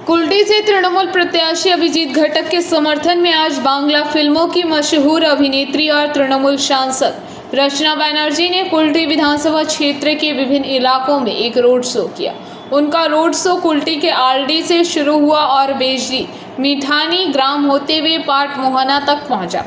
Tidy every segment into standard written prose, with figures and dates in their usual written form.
कुल्टी से तृणमूल प्रत्याशी अभिजीत घटक के समर्थन में आज बांग्ला फिल्मों की मशहूर अभिनेत्री और तृणमूल सांसद रचना बनर्जी ने कुल्टी विधानसभा क्षेत्र के विभिन्न इलाकों में एक रोड शो किया। उनका रोड शो कुल्टी के आरडी से शुरू हुआ और बेजरी मिठानी ग्राम होते हुए पाट मोहना तक पहुंचा।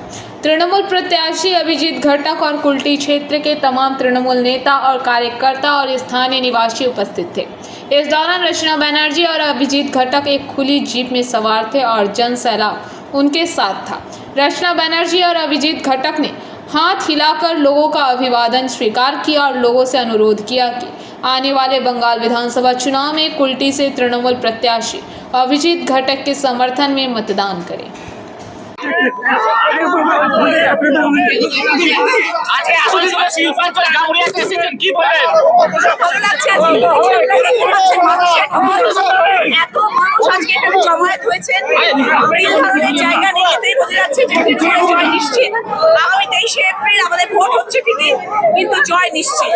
तृणमूल प्रत्याशी अभिजीत घटक और कुल्टी क्षेत्र के तमाम तृणमूल नेता और कार्यकर्ता और स्थानीय निवासी उपस्थित थे। इस दौरान रचना बनर्जी और अभिजीत घटक एक खुली जीप में सवार थे और जन सैलाब उनके साथ था। रचना बनर्जी और अभिजीत घटक ने हाथ हिलाकर लोगों का अभिवादन स्वीकार किया और लोगों से अनुरोध किया कि आने वाले बंगाल विधानसभा चुनाव में कुल्टी से तृणमूल प्रत्याशी अभिजीत घटक के समर्थन में मतदान करें। জমায়েত হয়েছেন জায়গা নেই, এতেই বোঝা যাচ্ছে যে জয় নিশ্চিত। আগামী 23শে এপ্রিল আমাদের ভোট হচ্ছে ঠিকই, কিন্তু জয় নিশ্চিত।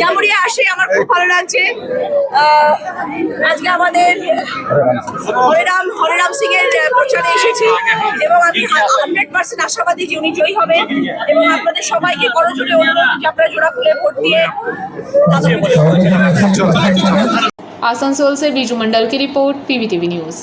জামুরিয়া আসে আমার খুব ভালো লাগছে। আজকে আমাদের হরিরাম সিং এর প্রচারে এসেছি এবং আমি 100% আশাবাদী যে উনি জয়ী হবেন এবং আপনাদের সবাইকে করজোড়ে অনুরোধ যে আপনারা জোড়া ফুলে ভোট দিয়ে आसनसोल से बीजू मंडल की रिपोर्ट, पीवीटीवी न्यूज़।